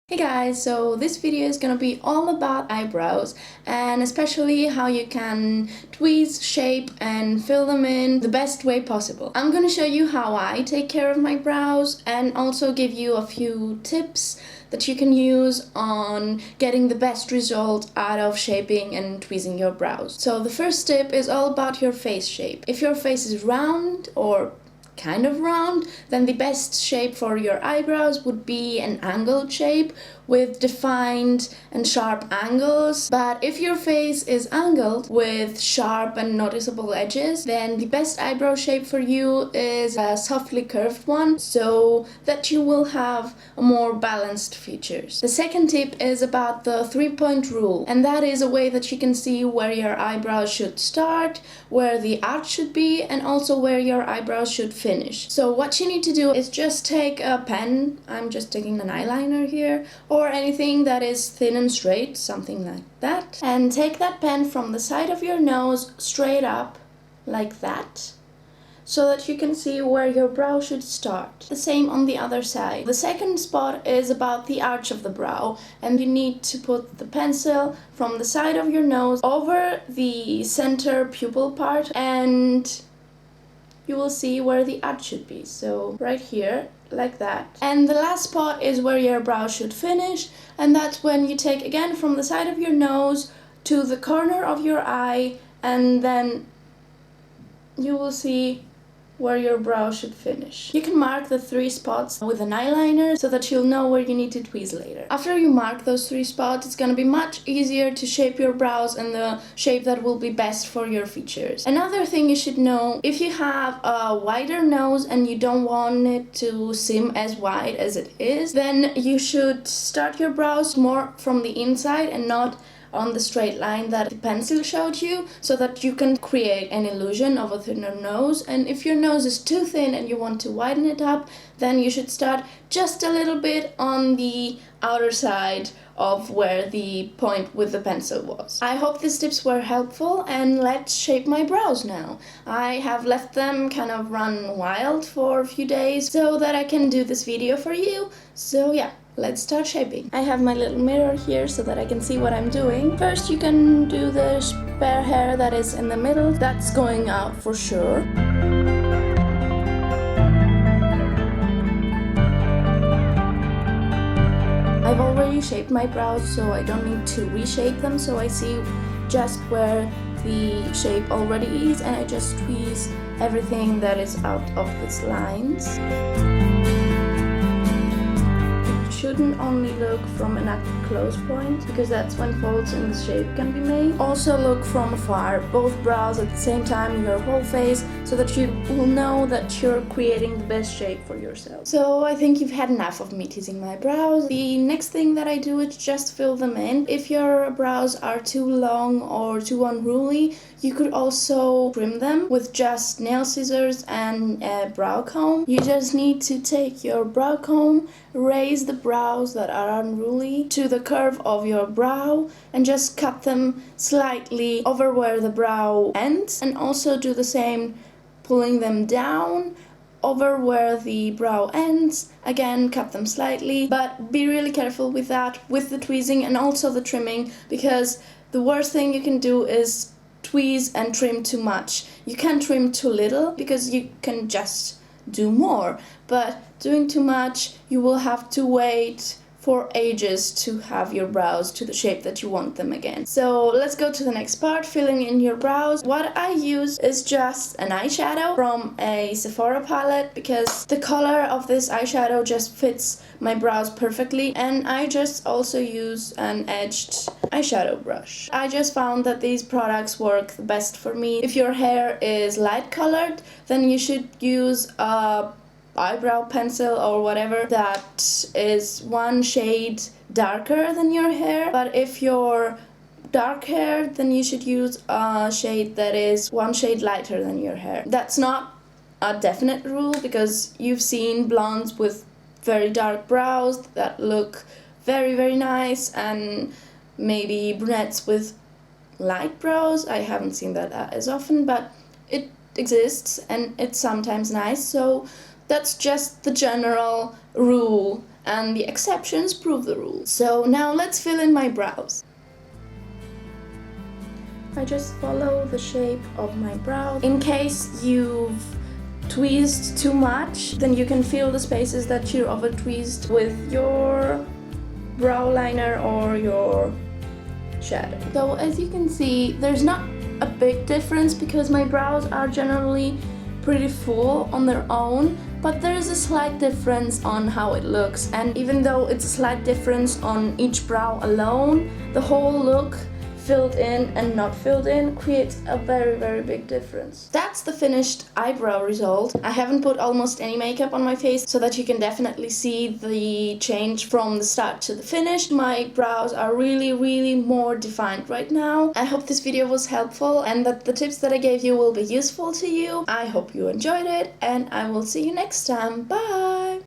Hey guys, so this video is gonna be all about eyebrows and especially how you can tweeze, shape and fill them in the best way possible. I'm gonna show you how I take care of my brows and also give you a few tips that you can use on getting the best result out of shaping and tweezing your brows. So the first tip is all about your face shape. If your face is round or kind of round, then the best shape for your eyebrows would be an angled shape with defined and sharp angles. But if your face is angled with sharp and noticeable edges, then the best eyebrow shape for you is a softly curved one, so that you will have more balanced features. The second tip is about the 3-point rule, and that is a way that you can see where your eyebrows should start, where the arch should be, and also where your eyebrows should finish. So what you need to do is just take a pen, I'm just taking an eyeliner here, or anything that is thin and straight, something like that, and take that pen from the side of your nose straight up, like that, so that you can see where your brow should start. The same on the other side. The second spot is about the arch of the brow, and you need to put the pencil from the side of your nose over the center pupil part, and you will see where the arch should be. So right here, like that. And the last spot is where your brow should finish, and that's when you take again from the side of your nose to the corner of your eye, and then you will see where your brow should finish. You can mark the 3 spots with an eyeliner so that you'll know where you need to tweeze later. After you mark those 3 spots, it's gonna be much easier to shape your brows in the shape that will be best for your features. Another thing you should know, if you have a wider nose and you don't want it to seem as wide as it is, then you should start your brows more from the inside and not on the straight line that the pencil showed you, so that you can create an illusion of a thinner nose. And if your nose is too thin and you want to widen it up, then you should start just a little bit on the outer side of where the point with the pencil was. I hope these tips were helpful, and let's shape my brows now. I have left them kind of run wild for a few days so that I can do this video for you. So yeah, let's start shaping. I have my little mirror here so that I can see what I'm doing. First, you can do the spare hair that is in the middle. That's going out for sure. I've already shaped my brows, so I don't need to reshape them, so I see just where the shape already is, and I just tweeze everything that is out of these lines. Shouldn't only look from an up-close point, because that's when folds in the shape can be made. Also look from afar, both brows at the same time, your whole face, so that you will know that you're creating the best shape for yourself. So I think you've had enough of me teasing my brows. The next thing that I do is just fill them in. If your brows are too long or too unruly, you could also trim them with just nail scissors and a brow comb. You just need to take your brow comb, raise the brows that are unruly to the curve of your brow, and just cut them slightly over where the brow ends, and also do the same, pulling them down over where the brow ends. Again, cut them slightly, but be really careful with that, with the tweezing and also the trimming, because the worst thing you can do is tweeze and trim too much. You can't trim too little because you can just do more, but doing too much, you will have to wait for ages to have your brows to the shape that you want them again. So let's go to the next part, filling in your brows. What I use is just an eyeshadow from a Sephora palette, because the color of this eyeshadow just fits my brows perfectly, and I just also use an edged eyeshadow brush. I just found that these products work the best for me. If your hair is light colored, then you should use a eyebrow pencil or whatever that is 1 shade darker than your hair. But if you're dark hair, then you should use a shade that is 1 shade lighter than your hair. That's not a definite rule, because you've seen blondes with very dark brows that look very, very nice, and maybe brunettes with light brows. I haven't seen that as often, but it exists and it's sometimes nice. So that's just the general rule, and the exceptions prove the rule. So now let's fill in my brows. I just follow the shape of my brow. In case you've tweezed too much, then you can fill the spaces that you over tweezed with your brow liner or your shadow. So as you can see, there's not a big difference because my brows are generally pretty full on their own, but there is a slight difference on how it looks, and even though it's a slight difference on each brow alone, the whole look filled in and not filled in creates a very big difference. That's the finished eyebrow result. I haven't put almost any makeup on my face so that you can definitely see the change from the start to the finish. My brows are really more defined right now. I hope this video was helpful and that the tips that I gave you will be useful to you. I hope you enjoyed it, and I will see you next time. Bye!